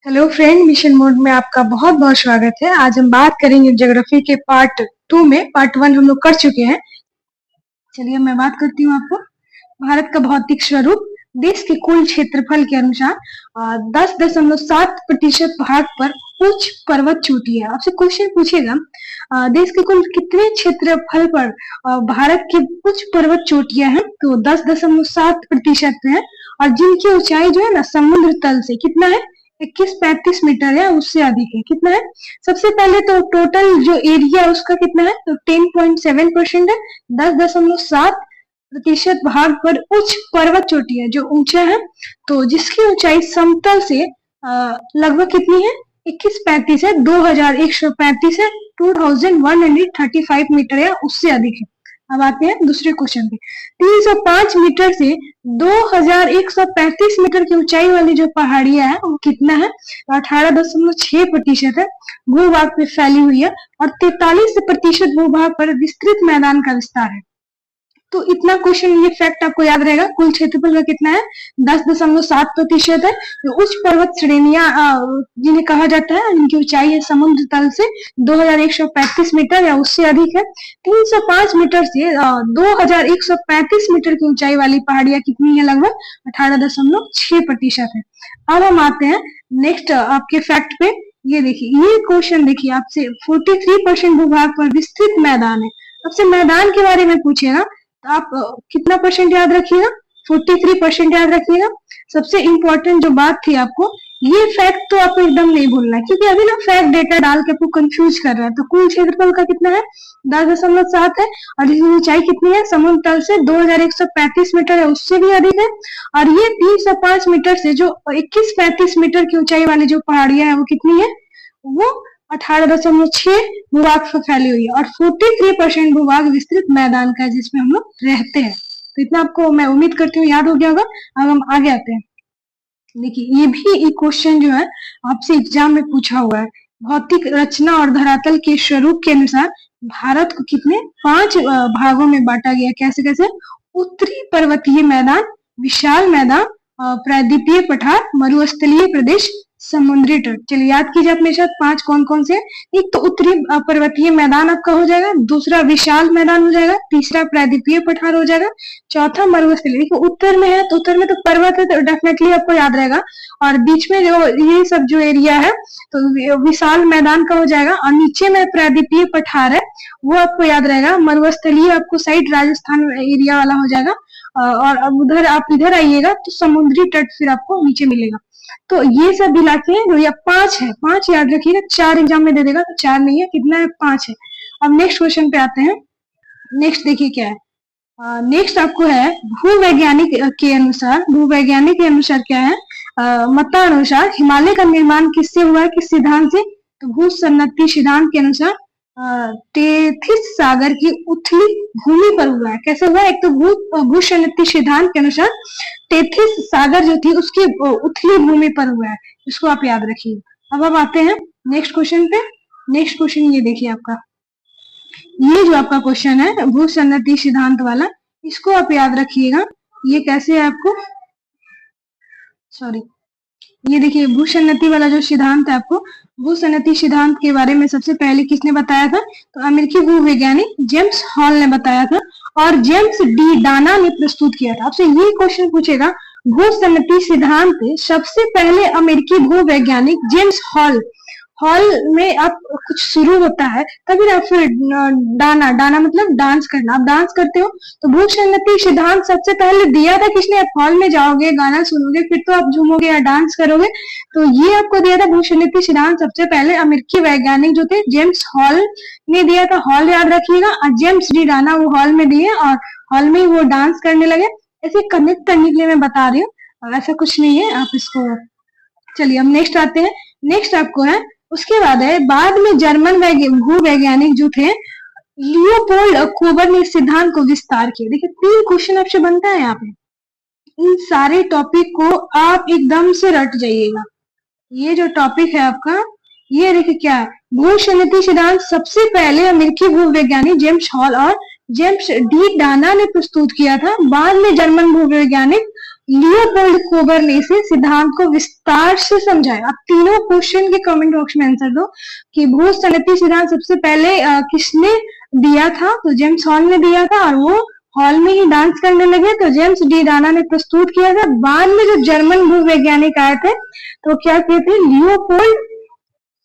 Hello friend, mission mode में आपका बहुत बहुत स्वागत है। आज हम बात करेंगे ज्योग्राफी के पार्ट 2 में। पार्ट 1 हम लोग कर चुके हैं। चलिए मैं बात करती हूँ आपको। भारत का भौतिक स्वरूप देश के कुल क्षेत्रफल के अनुसार 10.7% भाग पर उच्च पर्वत चोटी है। आपसे क्वेश्चन पूछेगा देश के कुल कितने क्षेत्रफल पर भारत की उच्च पर्वत चोटियां हैं, तो 10.7% है। और जिनकी ऊंचाई जो है ना समुद्र तल से कितना है, 2135 मीटर है, उससे अधिक है। कितना है? सबसे पहले तो टोटल जो एरिया है उसका कितना है, तो 10.7% है। 10.7% भाग पर उच्च पर्वत चोटी है जो ऊंचा है, तो जिसकी ऊंचाई समतल से लगभग कितनी है, 2135 है, 2135 है, 2135 मीटर है, उससे अधिक है। अब आते हैं दूसरे क्वेश्चन पे। 305 मीटर से 2135 मीटर की ऊंचाई वाली जो पहाड़ियां है वो कितना है, 18.6% है, भूभाग पे फैली हुई है। और 43% भूभाग पर विस्तृत मैदान का विस्तार है। तो इतना क्वेश्चन, ये फैक्ट आपको याद रहेगा। कुल क्षेत्रफल का कितना है, 10.7% है। तो उच्च पर्वत श्रेणियां जिन्हें कहा जाता है, इनकी ऊंचाई है समुद्र तल से 2135 मीटर या उससे अधिक है। 305 मीटर से 2135 मीटर की ऊंचाई वाली पहाड़ियां कितनी है, लगभग 18.6% है। अब हम आते हैं नेक्स्ट आपके फैक्ट पे। ये देखिए, ये क्वेश्चन देखिए आपसे 43% भूभाग पर विस्तृत मैदान है। आपसे मैदान के बारे में पूछेगा तो आप कितना परसेंट याद रखिएगा, 43% याद रखिएगा। सबसे इंपॉर्टेंट जो बात थी आपको, ये फैक्ट तो आपको एकदम नहीं भूलना है, क्योंकि अभी ना फैक्ट डेटा डाल के आपको कंफ्यूज कर रहा है। तो कुल क्षेत्रफल का कितना है, 10.7 है। और इसकी ऊंचाई कितनी है, समुद्र तल से 2135 मीटर है, उससे भी अधिक है। और ये 305 मीटर से जो 2135 मीटर की ऊंचाई वाली जो पहाड़ियां है वो कितनी है, वो 18.6 भूभाग पर फैली हुई है। और 43% भूभाग विस्तृत मैदान का है जिसमें हम लोग रहते हैं। तो इतना आपको मैं उम्मीद करती हूँ याद हो गया होगा। अब हम आगे आते हैं। देखिए, ये भी एक क्वेश्चन जो है आपसे एग्जाम में पूछा हुआ है। भौतिक रचना और धरातल के स्वरूप के अनुसार भारत को कितने 5 भागों में बांटा गया। कैसे कैसे? उत्तरी पर्वतीय मैदान, विशाल मैदान, प्रायद्वीपीय पठार, मरुस्थलीय प्रदेश, समुद्री तट। चलिए याद कीजिए अपने साथ 5 कौन कौन से। एक तो उत्तरी पर्वतीय मैदान आपका हो जाएगा, दूसरा विशाल मैदान हो जाएगा, तीसरा प्रायद्वीपीय पठार हो जाएगा, चौथा मरुस्थलीय। देखो उत्तर में है तो उत्तर में तो पर्वत है, तो डेफिनेटली आपको याद रहेगा। और बीच में जो ये सब जो एरिया है तो विशाल मैदान का हो जाएगा। और नीचे में प्रायद्वीपीय पठार है, वो आपको याद रहेगा। मरुस्थलीय आपको साइड राजस्थान एरिया वाला हो जाएगा। और अब उधर आप इधर आइएगा तो समुद्री तट फिर आपको नीचे मिलेगा। तो ये सब इलाके जो या 5 है, 5 याद रखिएगा। 4 एग्जाम में दे देगा तो 4 नहीं है, कितना है, 5 है। अब नेक्स्ट क्वेश्चन पे आते हैं। नेक्स्ट देखिए क्या है। नेक्स्ट आपको है भूवैज्ञानिक के अनुसार, भूवैज्ञानिक के अनुसार क्या है, मतानुसार हिमालय का निर्माण किससे हुआ है, किस सिद्धांत से, तो भूसन्नति सिद्धांत के अनुसार टेथिस सागर की उथली भूमि पर हुआ है। कैसे हुआ? एक तो भूसन्नति सिद्धांत के अनुसार टेथिस सागर जो थी उसकी उथली भूमि पर हुआ है। इसको आप याद रखिए। अब हम आते हैं नेक्स्ट क्वेश्चन पे। नेक्स्ट क्वेश्चन ये देखिए आपका, ये जो आपका क्वेश्चन है भूसन्नति सिद्धांत वाला, इसको आप याद रखिएगा। ये कैसे है आपको, सॉरी, ये देखिए भूसन्नति वाला जो सिद्धांत है, आपको भूसन्नति सिद्धांत के बारे में सबसे पहले किसने बताया था, तो अमेरिकी भूवैज्ञानिक जेम्स हॉल ने बताया था। और जेम्स डी डाना ने प्रस्तुत किया था। आपसे ये क्वेश्चन पूछेगा, भूसन्नति सिद्धांत सबसे पहले अमेरिकी भूवैज्ञानिक जेम्स हॉल, हॉल में आप कुछ शुरू होता है तभी ना फिर डाना, डाना मतलब डांस करना, आप डांस करते हो। तो भूसन्नति सिद्धांत सबसे पहले दिया था किसने, आप हॉल में जाओगे, गाना सुनोगे, फिर तो आप झूमोगे या डांस करोगे। तो ये आपको दिया था भूसन्नति सिद्धांत सबसे पहले अमेरिकी वैज्ञानिक जो थे जेम्स हॉल ने दिया था। हॉल याद रखिएगा। और जेम्स डी डाना वो हॉल में दिए और हॉल में वो डांस करने लगे। ऐसे कनेक्ट करने के लिए मैं बता रही हूँ, ऐसा कुछ नहीं है, आप इसको। चलिए हम नेक्स्ट आते हैं। नेक्स्ट आपको है, उसके बाद है, बाद में जर्मन भूवैज्ञानिक जो थे लियोपोल्ड कोबर ने इस सिद्धांत को विस्तार किया। देखिए 3 क्वेश्चन आपसे बनता है यहाँ पे। इन सारे टॉपिक को आप एकदम से रट जाइएगा। ये जो टॉपिक है आपका, ये देखिए क्या है, भूसन्नति सिद्धांत सबसे पहले अमेरिकी भूवैज्ञानिक जेम्स हॉल और जेम्स डी डाना ने प्रस्तुत किया था। बाद में जर्मन भूवैज्ञानिक लियोपोल्ड कोबर ने इसे सिद्धांत को विस्तार से समझाया। अब तीनों क्वेश्चन के कमेंट बॉक्स में आंसर दो कि भू-सन्निधि सिद्धांत सबसे पहले किसने दिया था? तो जेम्स हॉल ने दिया था, और वो हॉल में ही डांस करने लगे तो जेम्स डी डाना ने प्रस्तुत किया था। बाद में जो जर्मन भूवैज्ञानिक आए थे तो क्या किए थे? लियोपोल्ड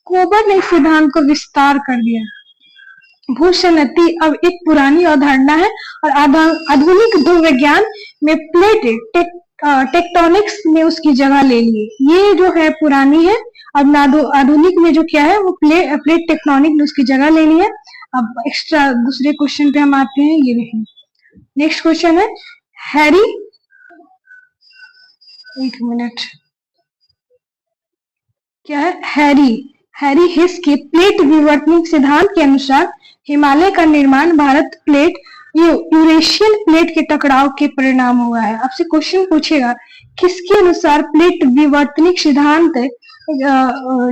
कोबर ने सिद्धांत को विस्तार कर दिया। भू-सन्निधि अब एक पुरानी अवधारणा है और आधुनिक भूविज्ञान में प्लेट टेक्टोनिक्स ने उसकी जगह ले ली। ये जो है पुरानी है, अब आधुनिक में जो क्या है वो प्लेट टेक्टोनिक ने उसकी जगह ले ली है। अब एक्स्ट्रा दूसरे क्वेश्चन पे हम आते हैं, ये देखिए नेक्स्ट क्वेश्चन है हैरी, एक मिनट, क्या है? हैरी हिस के प्लेट विवर्तनिक सिद्धांत के अनुसार हिमालय का निर्माण भारत प्लेट यूरेशियन प्लेट के टकराव के परिणाम हुआ है। आपसे क्वेश्चन पूछेगा किसके अनुसार प्लेट विवर्तनिक सिद्धांत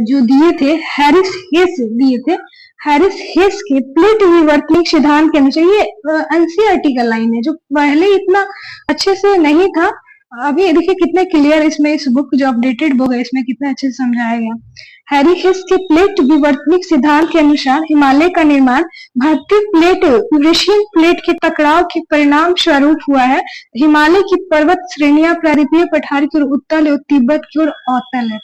जो दिए थे हैरिस हेस दिए थे। हैरिस हेस के प्लेट विवर्तनिक सिद्धांत के अनुसार, ये एनसीईआरटी का लाइन है जो पहले इतना अच्छे से नहीं था, अभी देखिए कितने क्लियर इसमें इस बुक जो अपडेटेड बुक है इसमें कितने अच्छे से समझाया गया। हैरी हेस के प्लेट विवर्तनिक सिद्धांत के अनुसार हिमालय का निर्माण भारतीय प्लेट यूरेशियन प्लेट के टकराव के परिणाम स्वरूप हुआ है। हिमालय की पर्वत श्रेणियां प्रायद्वीपीय पठार की ओर उत्तल और तिब्बत की ओर अवतल है।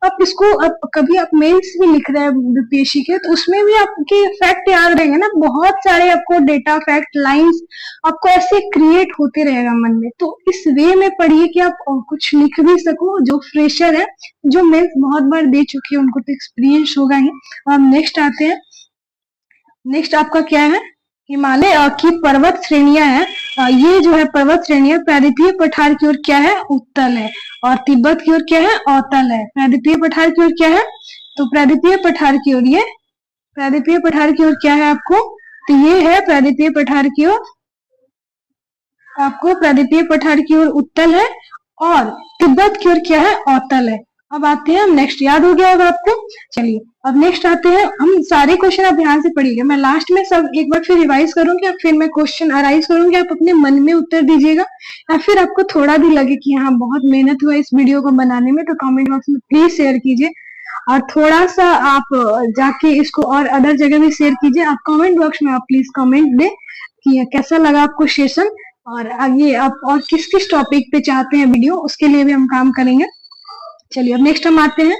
अब इसको अब कभी आप मेंस भी लिख रहे हैं बीपीएससी के तो उसमें भी आपके फैक्ट याद रहेंगे ना, बहुत सारे आपको डेटा फैक्ट लाइंस आपको ऐसे क्रिएट होते रहेगा मन में। तो इस वे में पढ़िए कि आप कुछ लिख भी सको। जो फ्रेशर है, जो मेंस बहुत बार दे चुके हैं उनको तो एक्सपीरियंस होगा ही। हम नेक्स्ट आते हैं, नेक्स्ट आपका क्या है? हिमालय की पर्वत श्रेणियां है, ये जो है पर्वत श्रेणियां प्रायद्वीपीय पठार की ओर क्या है? उत्तल है, और तिब्बत की ओर क्या है? अवतल है। प्रायद्वीपीय पठार की ओर क्या है? तो प्रायद्वीपीय पठार की ओर, ये प्रायद्वीपीय पठार की ओर क्या है आपको? तो ये है प्रायद्वीपीय पठार की ओर, आपको प्रायद्वीपीय पठार की ओर उत्तल है और तिब्बत की ओर क्या है? अवतल है। अब आते हैं हम नेक्स्ट, याद हो गया होगा आपको। चलिए अब नेक्स्ट आते हैं, हम सारे क्वेश्चन आप ध्यान से पढ़िएगा। मैं लास्ट में सब एक बार फिर रिवाइज करूंगी और फिर मैं क्वेश्चन अराइज करूंगी, आप अपने मन में उत्तर दीजिएगा। या फिर आपको थोड़ा भी लगे कि हाँ बहुत मेहनत हुआ इस वीडियो को बनाने में तो कमेंट बॉक्स में प्लीज शेयर कीजिए, और थोड़ा सा आप जाके इसको और अदर जगह भी शेयर कीजिए। आप कमेंट बॉक्स में आप प्लीज कमेंट दे कि कैसा लगा आपको सेशन, और आगे आप और किस किस टॉपिक पे चाहते हैं वीडियो, उसके लिए भी हम काम करेंगे। चलिए अब नेक्स्ट हम आते हैं,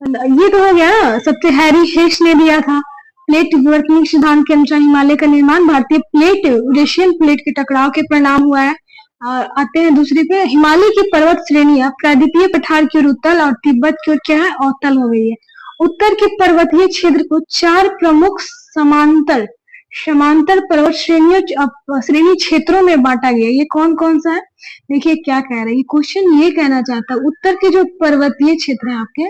ये तो हो गया सबसे हैरी हेस ने दिया था प्लेट विवर्तनिक सिद्धांत के अनुसार हिमालय का निर्माण भारतीय प्लेट यूरेशियन प्लेट के टकराव के परिणाम हुआ है। आते हैं दूसरे पे, हिमालय की पर्वत श्रेणियां प्रायद्वीपीय पठार की ओर उत्तल और तिब्बत की ओर क्या है? अवतल हो गई है। उत्तर के पर्वतीय क्षेत्र को 4 प्रमुख समांतर पर्वत श्रेणी क्षेत्रों में बांटा गया। ये कौन कौन सा है? देखिए क्या कह रहे हैं, क्वेश्चन ये कहना चाहता है उत्तर के जो पर्वतीय क्षेत्र है आपके,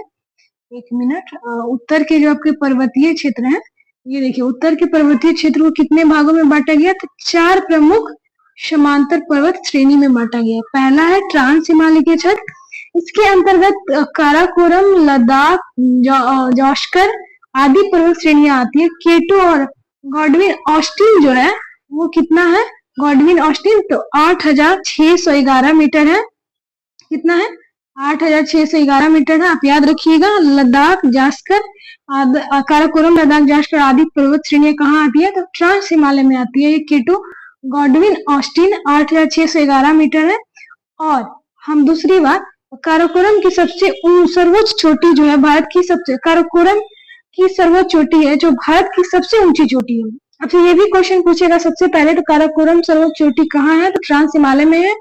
एक मिनट, उत्तर के जो आपके पर्वतीय क्षेत्र है, ये देखिए उत्तर के पर्वतीय क्षेत्र को कितने भागों में बांटा गया? तो 4 प्रमुख समांतर पर्वत श्रेणी में बांटा गया। पहला है ट्रांस हिमालय क्षेत्र, इसके अंतर्गत काराकोरम, लद्दाख, जॉस्कर आदि पर्वत श्रेणियां आती है। केटो और गॉडविन ऑस्टिन जो है वो कितना है? गॉडविन ऑस्टिन तो 8611 मीटर है। कितना है? 8611 मीटर है, आप याद रखिएगा। लद्दाख, जास्कर, काराकोरम, लद्दाख, जास्कर आदि पर्वत श्रेणियां कहाँ आती है? तो ट्रांस हिमालय में आती है। ये केटो गॉडविन ऑस्टिन 8611 मीटर है। और हम दूसरी बात, काराकोरम की सबसे सर्वोच्च चोटी जो है भारत की काराकोरम की सर्वोच्च चोटी है जो भारत की सबसे ऊंची चोटी है। अब ये भी क्वेश्चन पूछेगा सबसे पहले, तो काराकोरम सर्वोच्च चोटी कहाँ है? तो ट्रांस हिमालय में है,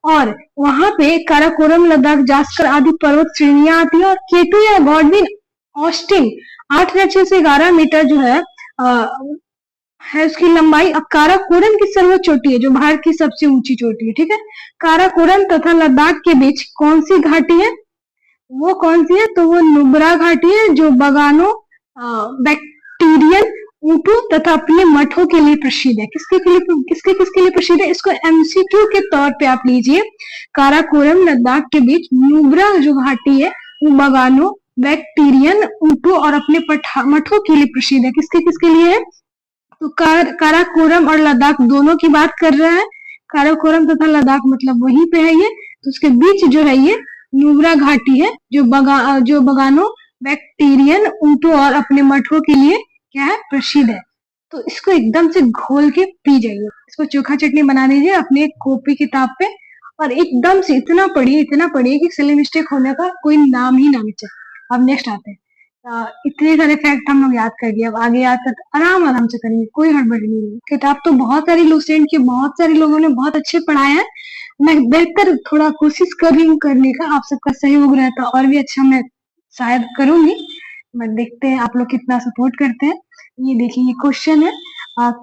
और वहां पे काराकोरम, लद्दाख, जास्कर आदि पर्वत श्रेणियां आती है। और केटू या गॉडविन ऑस्टिन 8611 मीटर जो है उसकी लंबाई। अब काराकोरम की सर्वोच्च चोटी है जो भारत की सबसे ऊंची चोटी है, ठीक है। काराकोरम तथा लद्दाख के बीच कौन सी घाटी है? वो कौन सी है? तो वो नुब्रा घाटी है जो बगानों, बैक्टीरियन, ऊंटों तथा अपने मठों के लिए प्रसिद्ध है। किसके लिए प्रसिद्ध है? इसको एमसीक्यू के तौर पे आप लीजिए। काराकोरम लद्दाख के बीच नुब्रा जो घाटी है वो बगानों, बैक्टीरियन, ऊंटों और अपने मठों के लिए प्रसिद्ध है। किसके लिए है? तो काराकोरम और लद्दाख दोनों की बात कर रहा है। काराकोरम तथा लद्दाख मतलब वहीं पे है ये, तो उसके बीच जो है ये नुब्रा घाटी है, जो बगानों, बैक्टीरियन, ऊंटों और अपने मठों के लिए क्या है, प्रसिद्ध है। तो इसको एकदम से घोल के पी जाइए, इसको चोखा चटनी बना दीजिए अपने एक कॉपी किताब पे, और एकदम से इतना पढ़िए कि स्पेलिंग मिस्टेक होने का कोई नाम ही ना बचे। अब नेक्स्ट आते हैं, इतने सारे फैक्ट हम लोग याद कर लिए, अब आगे याद कर आराम आराम से करेंगे, कोई हड़बड़ी नहीं है। किताब तो बहुत सारी लुसेंट की, बहुत सारे लोगों ने बहुत अच्छे पढ़ाए हैं। मैं बेहतर थोड़ा कोशिश कर रही हूँ करने का, आप सबका सहयोग रहता और भी अच्छा मैं शायद करूंगी। मैं देखते हैं आप लोग कितना सपोर्ट करते हैं। ये देखिए, ये क्वेश्चन है,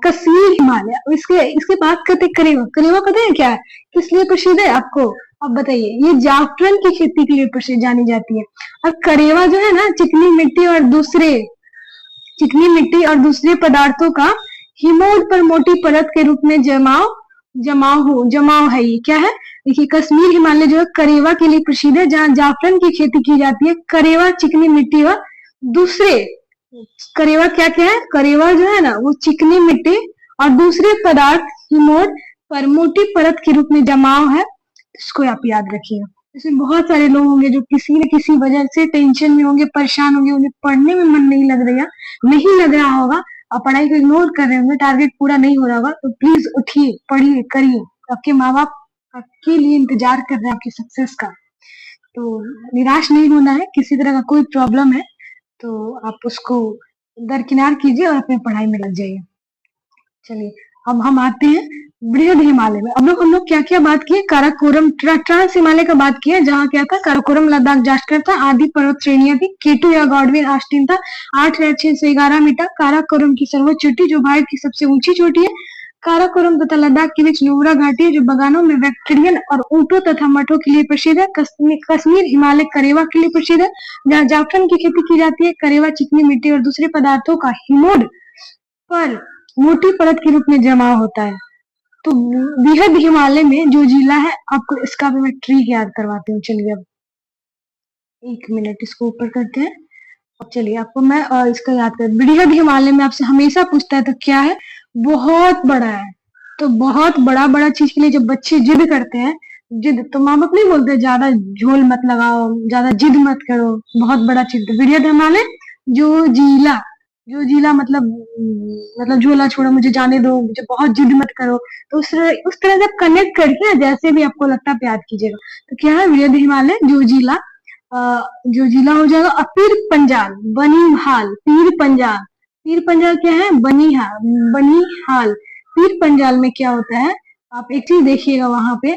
कश्मीर हिमालय, इसके बात करते करेवा। करेवा पता है क्या है, किस लिए प्रसिद्ध है आपको? अब बताइए। ये जाफरान की खेती के लिए प्रसिद्ध जानी जाती है। और करेवा जो है ना, चिकनी मिट्टी और दूसरे पदार्थों का हिमोड पर मोटी परत के रूप में जमाव है। ये क्या है, देखिए, कश्मीर हिमालय जो है करेवा के लिए प्रसिद्ध है, जहाँ जाफरान की खेती की जाती है। करेवा चिकनी मिट्टी और दूसरे, करेवा क्या क्या है, करेवा जो है ना वो चिकनी मिट्टी और दूसरे पदार्थ हिमोड पर मोटी परत के रूप में जमाव है। इसको आप याद रखिएगा। इसमें बहुत सारे लोग होंगे जो किसी न किसी वजह से टेंशन में होंगे, परेशान होंगे, उन्हें पढ़ने में मन नहीं लग रहा होगा, और पढ़ाई को इग्नोर कर रहे होंगे, टारगेट पूरा नहीं हो रहा होगा, तो प्लीज उठिए, पढ़िए, करिए। आपके माँ बाप आपके लिए इंतजार कर रहे हैं आपकी सक्सेस का। तो निराश नहीं होना है। किसी तरह का कोई प्रॉब्लम है तो आप उसको दरकिनार कीजिए और अपने पढ़ाई में लग जाइए। चलिए, अब हम आते हैं बृहद हिमालय में। अब हम लोग क्या क्या बात किए, काराकोरम, ट्रांस हिमालय का बात किया, जहाँ क्या था, काराकोरम लद्दाख जास्कर था, आदि पर्वत श्रेणियां थी, केटू या गॉडविन आस्टीन था, 8,611 मीटर, काराकोरम की सर्वोच्च चोटी जो भारत की सबसे ऊंची चोटी है। काराकोरम तथा लद्दाख के बीच नुब्रा घाटी है, जो बगानों में बैक्टीरियन और ऊंटों तथा मठों के लिए प्रसिद्ध है। कश्मीर हिमालय करेवा के लिए प्रसिद्ध है, जहाँ जाफरान की खेती की जाती है। करेवा चिकनी मिट्टी और दूसरे पदार्थों का हिमोड पर मोटी परत के रूप में जमा होता है। तो बृहद हिमालय में जो जिला है, आपको इसका भी मैं ट्रिक याद करवाती हूँ। चलिए, अब 1 मिनट इसको ऊपर करते हैं। अब चलिए, आपको मैं इसका याद कर, बृहद हिमालय में आपसे हमेशा पूछता है तो क्या है, बहुत बड़ा है। तो बहुत बड़ा चीज के लिए जब बच्चे जिद करते हैं, जिद तो माँ बाप नहीं बोलते ज्यादा झोल मत लगाओ, ज्यादा जिद मत करो, बहुत बड़ा चीज। तो बृहद हिमालय जो जिला मतलब झोला छोड़ो, मुझे जाने दो, मुझे बहुत जिद मत करो। तो उस तरह से कनेक्ट करके जैसे भी आपको लगता है याद कीजिएगा। तो क्या है, बृहद हिमालय जो जिला हो जाएगा। पीर पंजाल, बनिहाल, पीर पंजाल क्या है, बनिहाल। पीर पंजाल में क्या होता है, आप एक चीज देखिएगा वहां पे,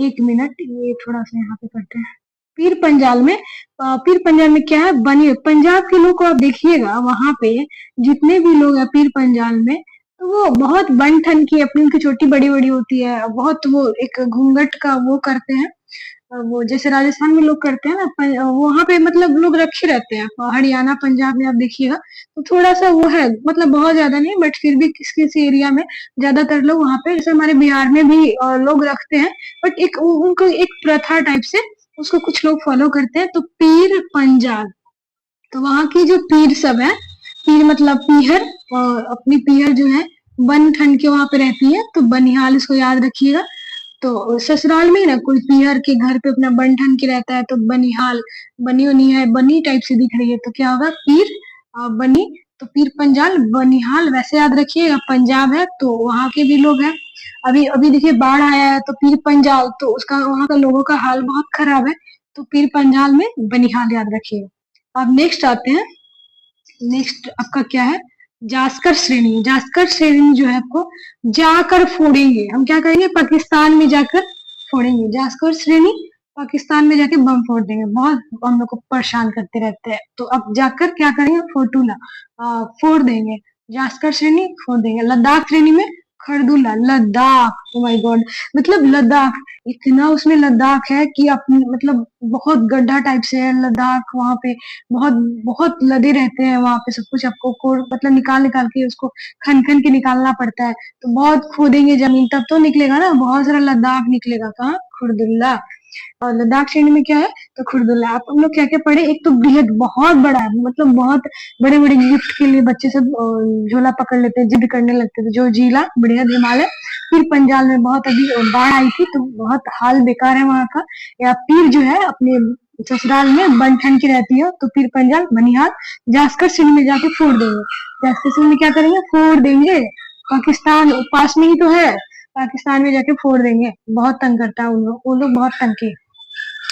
1 मिनट, ये थोड़ा सा यहाँ पे करते हैं। पीर पंजाल में क्या है, बनी, पंजाब के लोग को आप देखिएगा, वहां पे जितने भी लोग हैं पीर पंजाल में, तो वो बहुत बन ठन की, अपनी उनकी चोटी बड़ी बड़ी होती है, बहुत वो एक घूंघट का वो करते हैं, वो जैसे राजस्थान में लोग करते हैं ना, वहां पे मतलब लोग रखे रहते हैं। हरियाणा पंजाब में आप देखिएगा तो थोड़ा सा वो है, मतलब बहुत ज्यादा नहीं, बट फिर भी किस किस एरिया में ज्यादातर लोग वहां पे, जैसे हमारे बिहार में भी लोग रखते हैं, बट एक उनको एक प्रथा टाइप से उसको कुछ लोग फॉलो करते हैं। तो पीर पंजाल, तो वहां की जो पीर सब है, पीर मतलब पीहर, और अपनी पीहर जो है बन ठन के वहां पे रहती है, तो बनिहाल इसको याद रखिएगा। तो ससुराल में ना कोई पीहर के घर पे अपना बन ठन के रहता है, तो बनिहाल, बनी उनी है, बनी टाइप से दिख रही है, तो क्या होगा, पीर बनी। तो पीर पंजाल, बनिहाल वैसे याद रखिएगा। पंजाब है तो वहां के भी लोग हैं। अभी देखिए बाढ़ आया है, तो पीर पंजाल, तो उसका वहां का लोगों का हाल बहुत खराब है, तो पीर पंजाल में बनिहाल याद रखिएगा। अब नेक्स्ट आते हैं, नेक्स्ट आपका क्या है, जास्कर श्रेणी। जास्कर श्रेणी जो है आपको जाकर फोड़ेंगे, हम क्या करेंगे, पाकिस्तान में जाकर फोड़ेंगे। जास्कर श्रेणी पाकिस्तान में जाके बम फोड़ देंगे, बहुत हम लोग को परेशान करते रहते हैं। तो अब जाकर क्या करेंगे, फोड़ देंगे, जास्कर श्रेणी फोड़ देंगे। लद्दाख श्रेणी में खरदुल्ला, लद्दाख, ओ माय गॉड, मतलब लद्दाख, इतना उसमें लद्दाख है कि आप मतलब बहुत गड्ढा टाइप से है लद्दाख, वहां पे बहुत बहुत लदे रहते हैं, वहां पे सब कुछ आपको मतलब निकाल के उसको खन के निकालना पड़ता है। तो बहुत खोदेंगे जमीन तब तो निकलेगा ना, बहुत सारा लद्दाख निकलेगा। कहाँ, खुरदुल्ला। और लद्दाख श्रेणी में क्या है, तो खुरदुला। आप हम लोग क्या क्या पढ़े, एक तो बृहद बहुत बड़ा है, मतलब बहुत बड़े बड़े गिफ्ट के लिए बच्चे सब झोला पकड़ लेते हैं, जिद करने लगते थे, जो जिला बृहद हिमालय। फिर पंजाब में बहुत अभी बाढ़ आई थी तो बहुत हाल बेकार है वहां का। या पीर जो है अपने ससुराल में बन ठन की रहती है, तो पीर पंजाल बनिहाल जास्कर श्रेणी में जाके फोड़ देंगे। जास्कर श्रेणी में क्या करेंगे, फोड़ देंगे। पाकिस्तान पास में ही तो है, पाकिस्तान में जाके फोड़ देंगे। बहुत तंग करता है उन लोग बहुत तंग किए।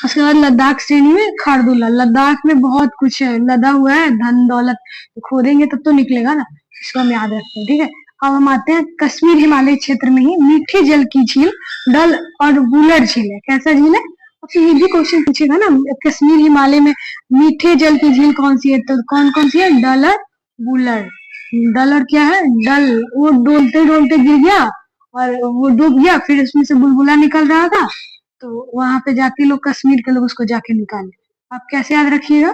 उसके बाद लद्दाख श्रेणी में खारदुल्ला। लद्दाख में बहुत कुछ है, लदा हुआ है धन दौलत, तो खोदेंगे तब तो निकलेगा ना, इसको हम याद रखते हैं। ठीक है, अब हम आते हैं कश्मीर हिमालय क्षेत्र में ही मीठे जल की झील डल और वुलर झील है। कैसा झील है, आपसे ये भी क्वेश्चन पूछेगा ना, कश्मीर हिमालय में मीठे जल की झील कौन सी है, तो कौन कौन सी है, डल और वुलर। डल और क्या है, डल वो डोलते डोलते गिर गया और वो डूब गया, फिर उसमें से बुलबुला निकल रहा था, तो वहां पे जाके लोग कश्मीर के लोग उसको जाके निकाले। आप कैसे याद रखिएगा,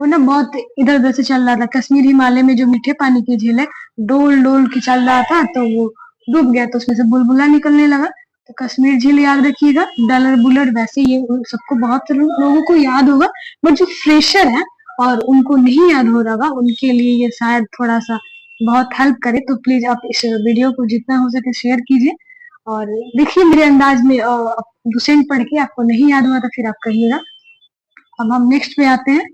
वो ना बहुत इधर उधर से चल रहा था। कश्मीर हिमालय में जो मीठे पानी की झील है, डोल डोल के चल रहा था तो वो डूब गया, तो उसमें से बुलबुला निकलने लगा। तो कश्मीर झील याद रखिएगा, डलर बुलर। वैसे ये सबको बहुत लोगों को याद होगा, बट जो फ्रेशर है और उनको नहीं याद हो रहा, उनके लिए ये शायद थोड़ा सा बहुत हेल्प करे। तो प्लीज आप इस वीडियो को जितना हो सके शेयर कीजिए और देखिए मेरे अंदाज में दूसरे पढ़ के आपको नहीं याद हुआ तो फिर आप कहिएगा। अब हम नेक्स्ट पे आते हैं,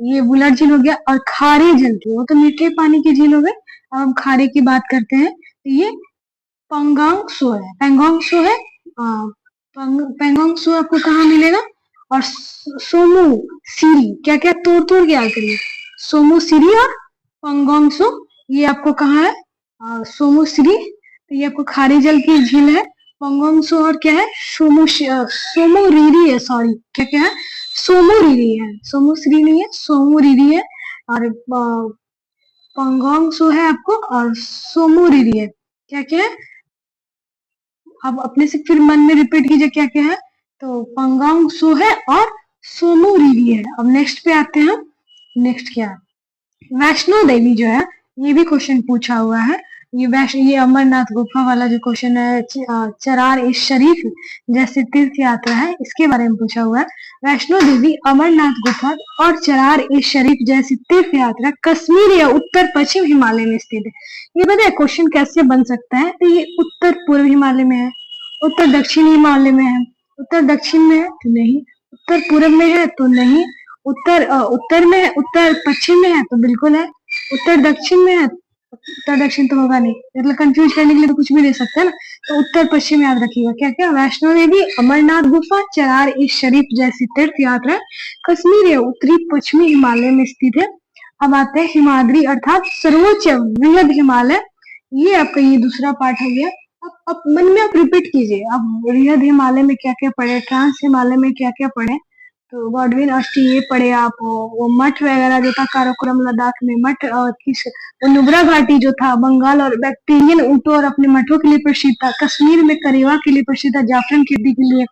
ये बुलर झील हो गया। और खारे जल की, वो तो मीठे पानी की झील हो गए। अब हम खारे की बात करते हैं, तो ये पेंगोंग सो है। पेंगोंग सो है, पेंगोंग सो आपको कहाँ मिलेगा, और सोमू सीरी। क्या क्या तोड़ तोड़ के याद करिए, सोमू सीरी और पेंगोंग सो, ये आपको कहाँ है, सोमू सीरी। तो ये आपको खारे जल की झील है। पेंगोंग सो और क्या है, सोमू रीरी है, सॉरी क्या क्या है, सोमू रीरी है, सोमू श्री नहीं है, सोमू रीरी है। और पेंगोंग सो है आपको, और सोमू रीरी है। क्या क्या है, अब अपने से फिर मन में रिपीट कीजिए क्या क्या है, तो पेंगोंग सो है और सोमू रीरी है। अब नेक्स्ट पे आते हैं, नेक्स्ट क्या है, वैष्णो देवी जो है, ये भी क्वेश्चन पूछा हुआ है। ये अमरनाथ गुफा वाला जो क्वेश्चन है, चरार ए शरीफ जैसे तीर्थ यात्रा है, इसके बारे में पूछा हुआ है। वैष्णो देवी, अमरनाथ गुफा और चरार ए शरीफ जैसी तीर्थ यात्रा कश्मीर या उत्तर पश्चिम हिमालय में स्थित है। ये पता है क्वेश्चन कैसे बन सकता है, तो ये उत्तर पूर्व हिमालय में है, उत्तर दक्षिण हिमालय में है, उत्तर दक्षिण में है तो नहीं, उत्तर पूर्व में है तो नहीं, उत्तर में है, उत्तर पश्चिम में है तो बिल्कुल है, उत्तर दक्षिण में है, उत्तर दक्षिण तो होगा नहीं, मतलब कंफ्यूज करने के लिए तो कुछ भी दे सकते हैं ना। तो उत्तर पश्चिम याद रखिएगा। क्या क्या, वैष्णो देवी, अमरनाथ गुफा, चरार ए शरीफ जैसी तीर्थ यात्रा कश्मीर या उत्तरी पश्चिमी हिमालय में स्थित है। अब आते हैं हिमाद्री अर्थात सर्वोच्च वृहद हिमालय। ये आपका ये दूसरा पार्ट हो गया। अब मन में आप रिपीट कीजिए, अब वृहद हिमालय में क्या क्या पढ़े, ट्रांस हिमालय में क्या क्या पढ़े, तो गॉडविन ऑस्टिन पढ़े आप, वो मठ वगैरह जो था काराकोरम लद्दाख में मठ, और किस नुब्रा घाटी जो था बंगाल और बैक्टीरियन ऊंटों और अपने मठों के लिए प्रसिद्ध था। कश्मीर में करेवा के लिए प्रसिद्ध था, जाफरन खेती के लिए।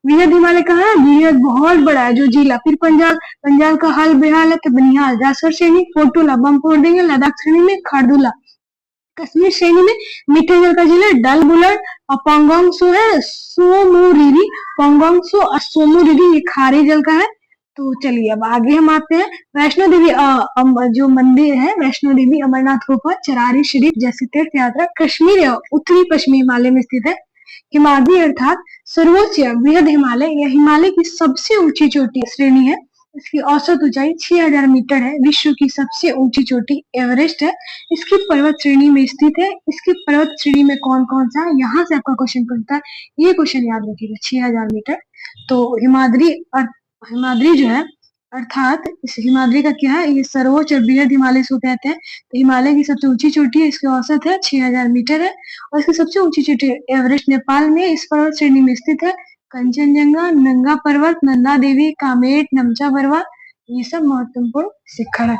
वृहद हिमालय कहाँ है, वृहद बहुत बड़ा है जो जिला। फिर पंजाब, पंजाब का हाल बेहाल है तो बनिहाल। जासर श्रेणी फोटोला बम फोड़ देंगे। लद्दाख श्रेणी में खारदुला। कश्मीर श्रेणी में मीठे जल का झील है डल बुलर। और पेंगोंग सो है सोमोरिरी, पेंगोंग सो और सोमोरिरी ये खारे जल का है। तो चलिए अब आगे हम आते हैं, वैष्णो देवी जो मंदिर है, वैष्णो देवी, अमरनाथ गुफा, चरारी शरीफ जैसी तीर्थ यात्रा कश्मीर या उत्तरी पश्चिमी हिमालय में स्थित है। हिमाद्री अर्थात सर्वोच्च वृहद हिमालय, यह हिमालय की सबसे ऊंची चोटी श्रेणी है। इसकी औसत ऊंचाई 6000 मीटर है। विश्व की सबसे ऊंची चोटी एवरेस्ट है। इसकी पर्वत श्रेणी में स्थित है। इसकी पर्वत श्रेणी में कौन कौन सा है, यहाँ से आपका क्वेश्चन पूछता है, ये क्वेश्चन याद रखिएगा। 6000 मीटर। तो हिमाद्री जो है अर्थात इस हिमाद्री का क्या है, ये सर्वोच्च और बृहद हिमालय इसको कहते हैं। तो हिमालय की सबसे ऊंची चोटी है, इसकी औसत है 6000 मीटर है। और इसकी सबसे ऊंची चोटी एवरेस्ट नेपाल में इस पर्वत श्रेणी में स्थित है। कंचनजंगा, नंगा पर्वत, नंदा देवी, कामेट, नमचा बरवा, ये सब महत्वपूर्ण शिखर है।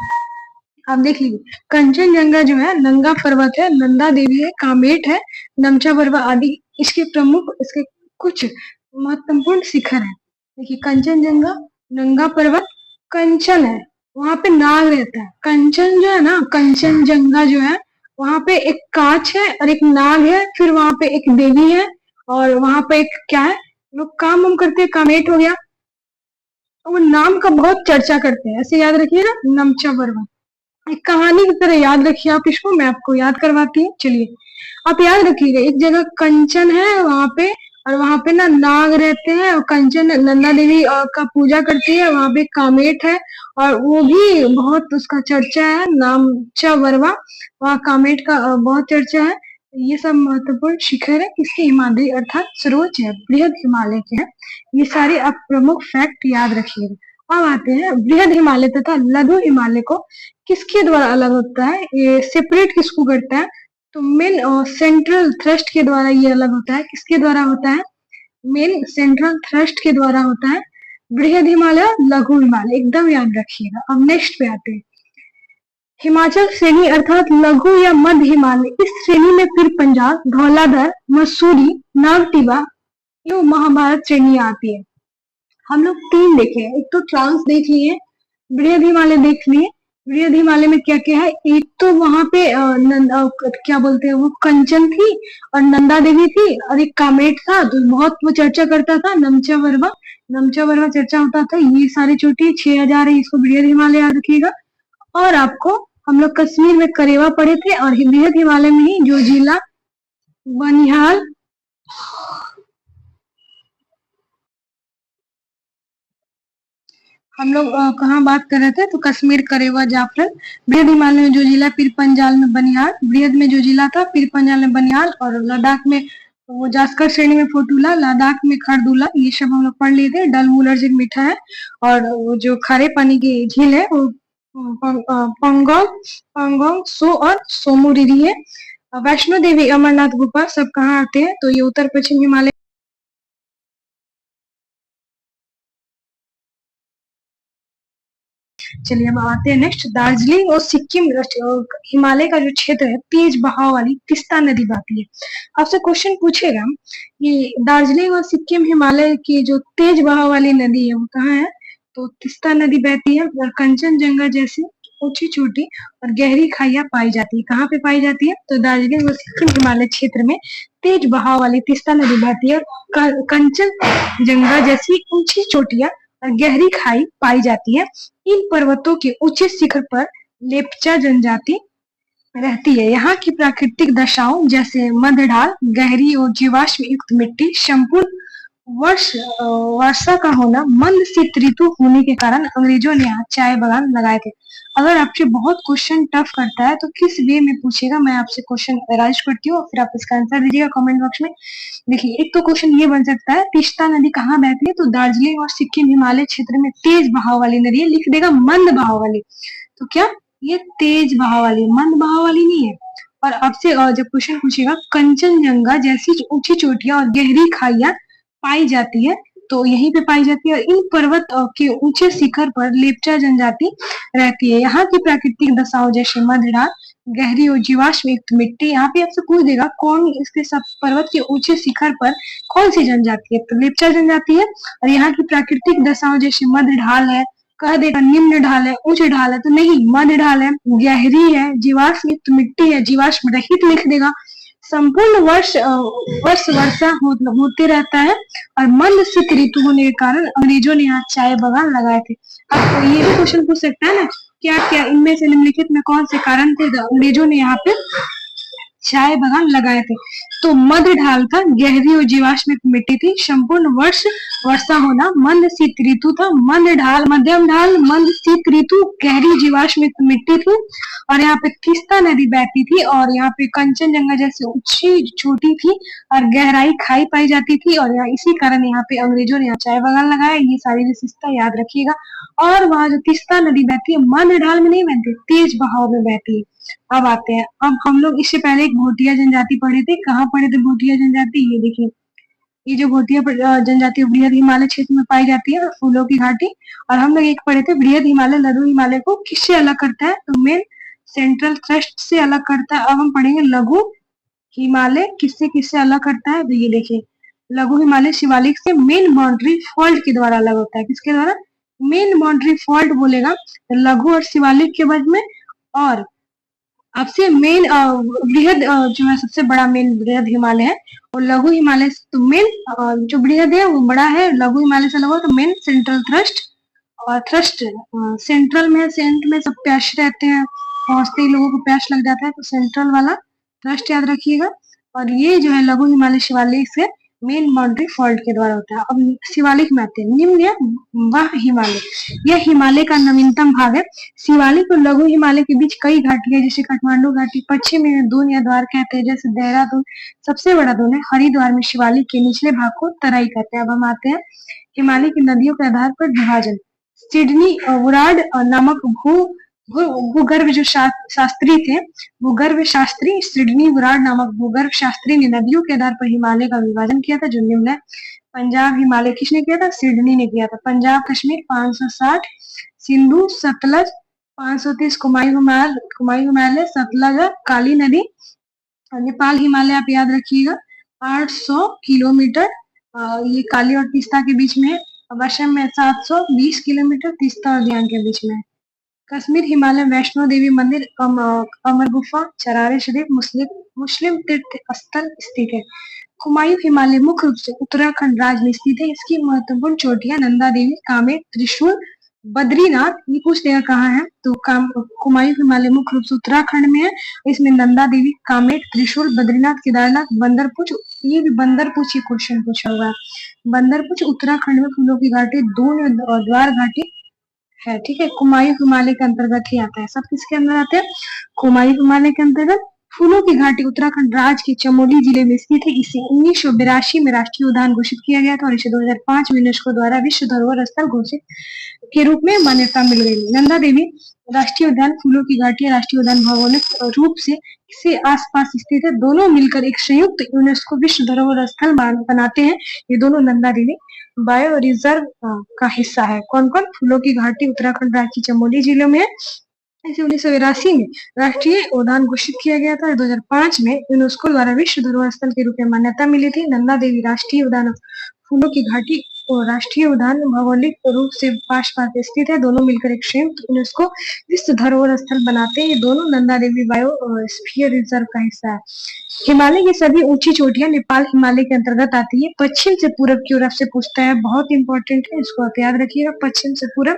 आप देख लीजिए, कंचनजंगा जो है नंगा पर्वत है, नंदा देवी है, कामेट है, नमचा बरवा आदि इसके प्रमुख, इसके कुछ महत्वपूर्ण शिखर है। देखिए कंचनजंगा, नंगा पर्वत, कंचन है, वहां पे नाग रहता है। कंचन जो है ना, कंचनजंगा जो है, वहां पे एक कांच है और एक नाग है, फिर वहां पे एक देवी है, और वहां पे एक क्या है, लोग काम वाम करते हैं, कामेट हो गया। तो वो नाम का बहुत चर्चा करते हैं, ऐसे याद रखिएगा, नमचा वर्मा। एक कहानी की तरह याद रखिए आप इसको, मैं आपको याद करवाती हूँ। चलिए आप याद रखिएगा, एक जगह कंचन है वहां पे, और वहां पे ना नाग रहते हैं, और कंचन नंदा देवी का पूजा करती है, वहां पे कामेट है, और वो भी बहुत उसका चर्चा है, नामचा वर्मा। वहाँ कामेट का बहुत चर्चा है। ये सब महत्वपूर्ण शिखर है किसके, हिमालय अर्थात सर्वोच्च है, बृहद हिमालय के हैं। ये सारे आप प्रमुख फैक्ट याद रखिएगा। अब आते हैं बृहद हिमालय तथा लघु हिमालय को किसके द्वारा अलग होता है, ये सेपरेट किसको करता है, तो मेन सेंट्रल थ्रस्ट के द्वारा ये अलग होता है। किसके द्वारा होता है, मेन सेंट्रल थ्रस्ट के द्वारा होता है। बृहद हिमालय, लघु हिमालय, एकदम याद रखिएगा। अब नेक्स्ट पे आते हैं, हिमाचल श्रेणी अर्थात लघु या मध्य हिमालय। इस श्रेणी में फिर पंजाब, धौलाधर, मसूरी, नागटिबा एवं महाभारत श्रेणी आती है। हम लोग तीन देखे हैं, एक तो ट्रांस देख लिए, बृहद हिमालय देख लिए। बृहद हिमालय में क्या क्या है, एक तो वहां पे क्या बोलते हैं वो कंचन थी और नंदा देवी थी, और एक कामेट था, तो बहुत वो चर्चा करता था, नमचा वर्मा। नमचा वर्मा चर्चा होता था। ये सारी चोटी 6000 है, इसको बृहद हिमालय याद रखिएगा। और आपको हम लोग कश्मीर में करेवा पढ़े थे, और बृहद हिमालय में ही जो जिला बनिहाल, हम लोग कहाँ बात कर रहे थे, तो कश्मीर, करेवा, जाफर। बृहद हिमालय में जो जिला पीर पंजाल में बनिहाल, बृहद में जो जिला था पीर पंजाल में बनिहाल, और लद्दाख में वो जास्कर श्रेणी में फोटूला, लद्दाख में खरदुला। ये सब हम लोग पढ़ लिए थे। डल वुलर जो मीठा है, और वो जो खारे पानी की झील है वो पंगोंग, पंगोंग, सो और सोमुरिरी है। वैष्णो देवी, अमरनाथ गुफा सब कहाँ आते हैं, तो ये उत्तर पश्चिम हिमालय। चलिए अब आते हैं नेक्स्ट, दार्जिलिंग और सिक्किम हिमालय का जो क्षेत्र है, तेज बहाव वाली तिस्ता नदी बहती है। आपसे क्वेश्चन पूछेगा कि दार्जिलिंग और सिक्किम हिमालय की जो तेज बहाव वाली नदी है वो कहाँ है, तो तिस्ता नदी बहती है, और कंचनजंगा जैसी ऊंची चोटी और गहरी खाइयां पाई जाती है। कहाँ पे पाई जाती है, तो दार्जिलिंग और सिक्किम हिमालय क्षेत्र में तेज बहाव वाली तिस्ता नदी बहती है, और कंचनजंगा जैसी ऊंची चोटियां और गहरी खाई पाई जाती है। इन पर्वतों के ऊंचे शिखर पर लेप्चा जनजाति रहती है। यहाँ की प्राकृतिक दशाओं जैसे मध्य ढाल, गहरी और जीवाश्म युक्त मिट्टी, संपूर्ण वर्षा का होना, मंद शीत ऋतु होने के कारण अंग्रेजों ने यहाँ चाय बागान लगाए थे। अगर आपसे बहुत क्वेश्चन टफ करता है तो किस वे में पूछेगा, मैं आपसे क्वेश्चन राइज करती हूँ, फिर आप इसका आंसर दीजिएगा कमेंट बॉक्स में। देखिए एक तो क्वेश्चन ये बन सकता है, तिस्ता नदी कहाँ बहती है, तो दार्जिलिंग और सिक्किम हिमालय क्षेत्र में तेज बहाव वाली नदी है। लिख देगा मंद बहाव वाली, तो क्या ये तेज बहाव वाली, मंद बहाव वाली नहीं है। और आपसे जब क्वेश्चन पूछेगा कंचनजंगा जैसी ऊंची चोटियां और गहरी खाइयां पाई जाती है, तो यहीं पे पाई जाती है। और इन पर्वत के ऊंचे शिखर पर लेप्चा जनजाति रहती है। यहाँ की प्राकृतिक दशाओं जैसे मध्यढाल, गहरी और जीवाश्म युक्त मिट्टी। यहाँ पे आपसे पूछ देगा कौन इसके सब पर्वत के ऊंचे शिखर पर कौन सी जनजाति है, तो लेप्चा जनजाति है। और यहाँ की प्राकृतिक दशाओं जैसे मध्य ढाल है, कह देगा निम्न ढाल है, उच्च ढाल है, तो नहीं, मध्य ढाल है, गहरी है, जीवाश्म युक्त मिट्टी है, जीवाश्म रहित लिख देगा। संपूर्ण वर्षा होते रहता है, और मंद शीत ऋतु होने के कारण अंग्रेजों ने यहाँ चाय बागान लगाए थे। आपको ये भी क्वेश्चन पूछ सकता है ना, क्या क्या इनमें से निम्नलिखित में कौन से कारण थे अंग्रेजों ने यहाँ पे चाय बागान लगाए थे, तो मध्य ढाल था, गहरी और जीवाश्म मिट्टी थी, संपूर्ण वर्षा होना, मंद शीत ऋतु था, मध्य ढाल, मध्यम ढाल, मंद शीत ऋतु, गहरी जीवाश्म मिट्टी थी, और यहाँ पे तिस्ता नदी बहती थी, और यहाँ पे कंचनजंगा जैसे ऊंची चोटी थी और गहराई खाई पाई जाती थी, और यहाँ इसी कारण यहाँ पे अंग्रेजों ने यहाँ चाय बागान लगाया। ये सारी विशेषता याद रखिएगा। और वहाँ जो तिस्ता नदी बहती है मध्य ढाल में नहीं बहती, तेज बहाव में बहती है। अब आते हैं, अब हम लोग इससे पहले एक भोटिया जनजाति पढ़े थे। कहाँ पढ़े थे भोटिया जनजाति, ये देखिए, ये जो भोटिया जनजाति बृहद हिमालय क्षेत्र में पाई जाती है, फूलों की घाटी। और हम लोग एक पढ़े थे बृहद हिमालय लघु हिमालय को किससे अलग करता है, तो मेन सेंट्रल थ्रस्ट से अलग करता है। अब हम पढ़ेंगे लघु हिमालय किससे किससे अलग करता है, तो ये देखिए, लघु हिमालय शिवालिक से मेन बाउंड्री फॉल्ट के द्वारा अलग होता है। किसके द्वारा, मेन बाउंड्री फॉल्ट बोलेगा तो लघु और शिवालिक के बाद में। और आपसे मेन बृहद जो है सबसे बड़ा मेन बृहद हिमालय है, और लघु हिमालय तो मेन जो बृहद है वो बड़ा है, लघु हिमालय से लघु, तो मेन सेंट्रल थ्रस्ट, और थ्रस्ट सेंट्रल में, सेंट में सब प्यास रहते हैं, पहुंचते ही लोगों को प्यास लग जाता है, तो सेंट्रल वाला थ्रस्ट याद रखिएगा। और ये जो है लघु हिमालय शिवालिक से मेन बाउंड्री फॉल्ट के द्वारा होता है। अब शिवालिक में आते हैं, निम्न वह हिमालय, यह हिमालय का नवीनतम भाग है। शिवालिक और लघु हिमालय के बीच कई घाटी है, जैसे काठमांडू घाटी, पश्चिम में दून या द्वार कहते हैं, जैसे देहरादून सबसे बड़ा दून है। हरिद्वार में शिवालिक के निचले भाग को तराई कहते हैं। अब हम आते हैं हिमालय की नदियों के आधार पर विभाजन। सिडनी वुराड नामक भूगर्भ जो शास्त्री थे, भूगर्भ शास्त्री सिडनी वुराड नामक भूगर्भ शास्त्री ने नदियों के आधार पर हिमालय का विभाजन किया था, जो निम्न है। पंजाब हिमालय किसने किया था? सिडनी ने किया था। पंजाब कश्मीर 560, सिंधु सतलज 530, कुमायूं हिमालय, सतलज काली नदी। नेपाल हिमालय आप याद रखिएगा 800 किलोमीटर, ये काली और तीस्ता के बीच में है। असम में 720 किलोमीटर, तीस्ता और ध्यान के बीच में है। कश्मीर हिमालय वैष्णो देवी मंदिर, अमर गुफा, चरारे शरीफ मुस्लिम तीर्थ स्थल स्थित है। कुमायूं हिमालय मुख्य रूप से उत्तराखंड राज्य में स्थित है। इसकी महत्वपूर्ण चोटियां नंदा देवी, कामेट, त्रिशूल, बद्रीनाथ, ये पूछ देगा कहाँ है, तो कुमायूं हिमालय मुख्य रूप से उत्तराखंड में है। इसमें नंदा देवी, कामेट, त्रिशूल, बद्रीनाथ, केदारनाथ, बंदरपुच, ये भी बंदरपुच, ये क्वेश्चन पूछा हुआ है। बंदरपुच उत्तराखंड में फूलों की घाटी, दून और द्वार घाटी है, ठीक है। कुमायूं हिमालय के अंतर्गत ही आता है। सब किसके अंदर आते हैं? कुमायूं हिमालय के अंतर्गत। फूलों की घाटी उत्तराखंड राज्य के चमोली जिले में स्थित है। इसे 1982 में राष्ट्रीय उद्यान घोषित किया गया था और इसे 2005 में यूनेस्को द्वारा विश्व धरोहर स्थल घोषित के रूप में मान्यता मिल गई। नंदा देवी राष्ट्रीय उद्यान, फूलों की घाटी राष्ट्रीय उद्यान भौगोलिक रूप से आसपास स्थित है। दोनों मिलकर एक संयुक्त यूनेस्को विश्व धरोहर स्थल बनाते हैं। ये दोनों नंदा देवी बायो रिजर्व का हिस्सा है। कौन कौन? फूलों की घाटी उत्तराखंड राज्य के चमोली जिले में है। इसे 1982 में राष्ट्रीय उद्यान घोषित किया गया था। 2005 में यूनेस्को द्वारा विश्व धरोहर स्थल के रूप में मान्यता मिली थी। नंदा देवी राष्ट्रीय उद्यान, फूलों की घाटी और राष्ट्रीय उद्यान भौगोलिक रूप से पास स्थित है। दोनों मिलकर एक संयुक्त यूनेस्को विश्व धरोहर स्थल बनाते हैं। ये दोनों नंदा देवी बायोस्फीयर रिजर्व का हिस्सा है। हिमालय की सभी ऊंची चोटियां नेपाल हिमालय के अंतर्गत आती है। पश्चिम से पूरब की ओर आपसे पूछता है, बहुत इंपॉर्टेंट है, इसको आप याद रखिएगा। पश्चिम से पूरब,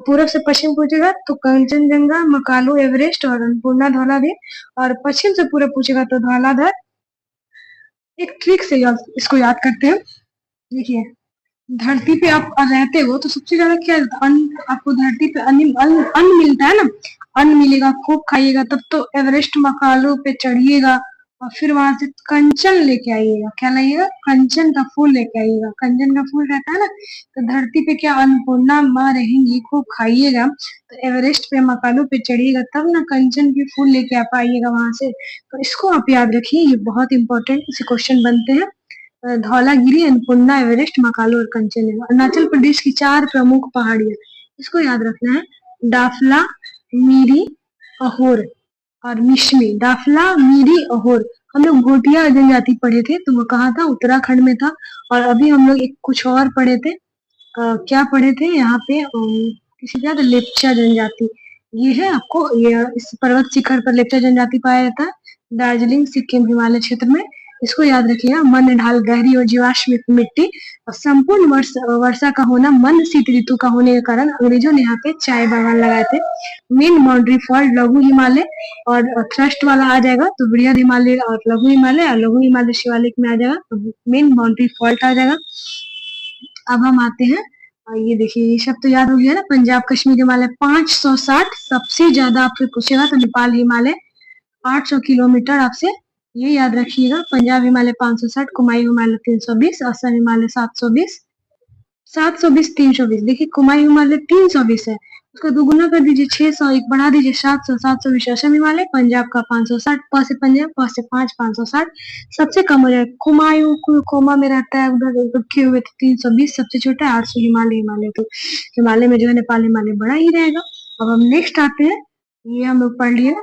पूरब से पश्चिम पूछेगा तो कंचनजंगा, मकालू, एवरेस्ट और अन्नपूर्णा, धौलाधर। और पश्चिम से पूरब पूछेगा तो धौलाधर। एक ट्रिक से इसको याद करते हैं। देखिए, धरती पे आप रहते हो तो सबसे ज्यादा क्या आपको धरती पे अन्न मिलता है ना, अन्न मिलेगा, खूब खाइएगा, तब तो एवरेस्ट मकालू पे चढ़िएगा और फिर वहां से कंचन लेके आइएगा। क्या लाइएगा? कंचन का फूल लेके आइएगा। कंचन का फूल रहता है ना, तो धरती पे क्या अन्नपूर्णा माँ रहेंगी, खूब खाइएगा, तो एवरेस्ट पे मकालू पे चढ़िएगा, तब ना कंचन के फूल लेके आप आइएगा वहां से। तो इसको आप याद रखिए, ये बहुत इंपॉर्टेंट इसे क्वेश्चन बनते हैं। धौलागिरी, अन्नपूर्णा, एवरेस्ट, मकालू और कंचनजंगा। अरुणाचल प्रदेश की 4 प्रमुख पहाड़ियां, इसको याद रखना है। डाफला, मीरी, अहोर और मिश्मी। डाफला, मीरी, अहोर। हम लोग भोटिया जनजाति पढ़े थे, तो वो कहाँ था? उत्तराखंड में था। और अभी हम लोग एक कुछ और पढ़े थे, क्या पढ़े थे यहाँ पे? किसी का लेप्चा जनजाति, ये है आपको, ये इस पर्वत शिखर पर लेप्चा जनजाति पाया जाता है, दार्जिलिंग, सिक्किम, हिमालय क्षेत्र में। इसको याद रखिएगा। मंद ढाल, गहरी और जीवाश्म मिट्टी और संपूर्ण वर्षा का होना, मंद शीत ऋतु का होने के कारण अंग्रेजों ने यहाँ पे चाय बागान लगाए थे। मेन बाउंड्री फॉल्ट लघु हिमालय और थ्रस्ट वाला आ जाएगा तो बृहद हिमालय और लघु हिमालय, और लघु हिमालय शिवालिक में आ जाएगा तो मेन बाउंड्री फॉल्ट आ जाएगा। अब हम आते हैं, ये देखिए, ये सब तो याद हो गया ना। पंजाब कश्मीर हिमालय 560, सबसे ज्यादा आपसे पूछेगा तो नेपाल हिमालय 800 किलोमीटर, आपसे ये याद रखिएगा। पंजाब हिमालय 560, कुमायूं हिमालय 320, असम हिमालय 720, 320। देखिए कुमायूं हिमालय 320 है, उसका दोगुना कर दीजिए, 600, एक बढ़ा दीजिए 700, 720 असम हिमालय। पंजाब का 560, प से पंजाब, प से 5, 560 सबसे कम हो जाएगा। कुमायूं कोमा में रहता है, उधर रखे हुए थे 320, सबसे छोटा है 800 हिमालय। तो हिमालय में जो है नेपाल हिमालय बड़ा ही रहेगा। अब हम नेक्स्ट आते हैं, ये हम लोग पढ़ लिए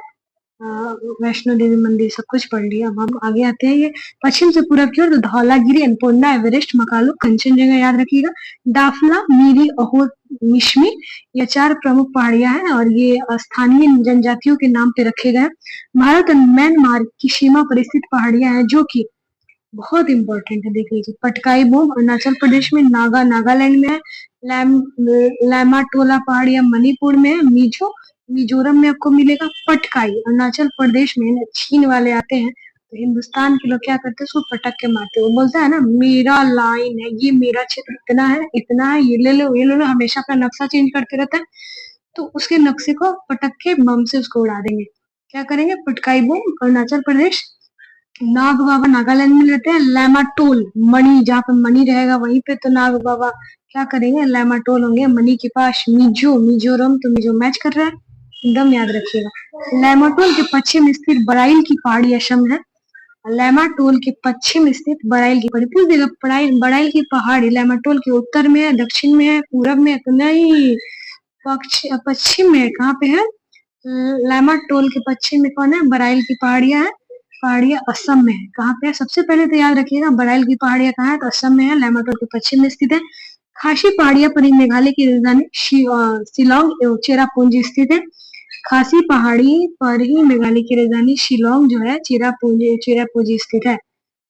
वैष्णो देवी मंदिर सब कुछ पढ़ लिया। अब हम आगे आते हैं। ये पश्चिम से पूरब की ओर तो धौलागिरी, अन्नपूर्णा, एवरेस्ट, मकालू, कंचनजंगा याद रखिएगा। दाफला, मीरी, अहोर, मिश्मी, ये 4 प्रमुख पहाड़ियां हैं और ये स्थानीय जनजातियों के नाम पे रखे गए। भारत और म्यांमार की सीमा पर स्थित पहाड़ियां हैं जो कि बहुत इंपॉर्टेंट है, देख लीजिए। पटकाई बोम अरुणाचल प्रदेश में, नागालैंड में है। लैमाटोला पहाड़ियां मणिपुर में है। मिजोरम में आपको मिलेगा। पटकाई अरुणाचल प्रदेश में है। चीन वाले आते हैं तो हिंदुस्तान के लोग क्या करते हैं, उसको पटक के मारते हैं। वो बोलता है ना, मेरा लाइन है, ये मेरा क्षेत्र इतना है, इतना है, ये ले लो, ये ले लो, हमेशा अपना नक्शा चेंज करते रहता है। तो उसके नक्शे को पटक के बम से उसको उड़ा देंगे। क्या करेंगे, पटकाई बोम अरुणाचल प्रदेश। नाग बाबा नागालैंड में रहते हैं। लैमाटोल मणि, जहाँ पे मणि रहेगा वहीं पे तो नाग बाबा क्या करेंगे, लैमाटोल होंगे मणि के पास। मिजोरम, तो मिजो मैच कर रहा है, एकदम याद रखिएगा। लैमाटोल के पश्चिम स्थित बराइल की पहाड़ी असम है। लैमाटोल के पश्चिम स्थित बराइल की पहाड़ी, पूछ देगा बराइल की पहाड़ी लैमाटोल के उत्तर में है, दक्षिण में है, पूरब में है? तो नहीं, पश्चिम में। कहाँ पे है? लैमाटोल के पश्चिम में कौन है? बराइल की पहाड़ियां है। पहाड़ियां असम में है। कहाँ पे है? सबसे पहले तो याद रखिएगा, बराइल की पहाड़ियां कहाँ है? तो असम में है। लैमाटोल के पश्चिम में स्थित है। खासी पहाड़ियां पर ही मेघालय की राजधानी शिलोंग एवं चेरापूंजी स्थित है। खासी पहाड़ी पर ही मेघालय की राजधानी शिलोंग जो है चेरापूंजी स्थित है।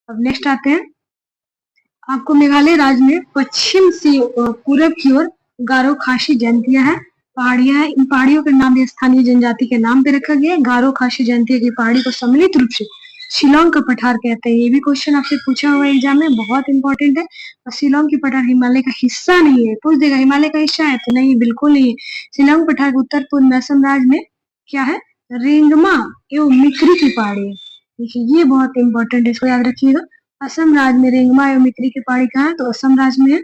अब नेक्स्ट आते हैं। आपको मेघालय राज्य में पश्चिम से पूरब की ओर गारो खासी जनजातियां हैं, पहाड़ियां हैं। इन पहाड़ियों के नाम भी स्थानीय जनजाति के नाम पे रखा गया है। गारो खासी जनजाति की पहाड़ी को सम्मिलित रूप से शिलोंग का पठार कहते हैं। ये भी क्वेश्चन आपसे पूछा हुआ है एग्जाम में, बहुत इंपॉर्टेंट है। और शिलोंग की पठार हिमालय का हिस्सा नहीं है। पूछ देगा हिमालय का हिस्सा है तो नहीं, बिल्कुल नहीं है। शिलोंग पठार के उत्तर पूर्व में असम राज्य में क्या है, रेंगमा एवं मिक्री की पहाड़ी है। देखिए ये बहुत इंपॉर्टेंट है, इसको याद रखिएगा। असम राज्य में रेंगमा एवं मिक्री की पहाड़ी कहाँ है, तो असम राज्य में है।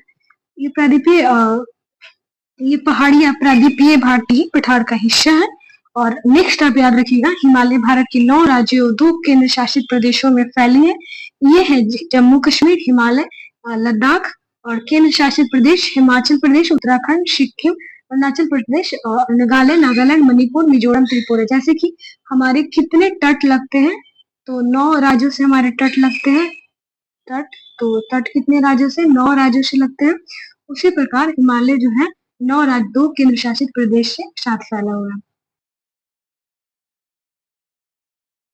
ये प्रायद्वीपीय ये पहाड़ियां प्रायद्वीपीय भारतीय पठार का हिस्सा है। और नेक्स्ट आप याद रखिएगा, हिमालय भारत के 9 राज्यों 2 केंद्र शासित प्रदेशों में फैली है। ये है जम्मू कश्मीर, हिमालय, लद्दाख, और केंद्र शासित प्रदेश हिमाचल प्रदेश, उत्तराखंड, सिक्किम, अरुणाचल प्रदेश, मेघालय, नागालैंड, मणिपुर, मिजोरम, त्रिपुरा। जैसे कि हमारे कितने तट लगते हैं, तो 9 राज्यों से हमारे तट लगते हैं। तट, तो तट कितने राज्यों से, 9 राज्यों से लगते हैं। उसी प्रकार हिमालय जो है 9 राज्य 2 केंद्र शासित प्रदेश से साथ फैला हुआ है।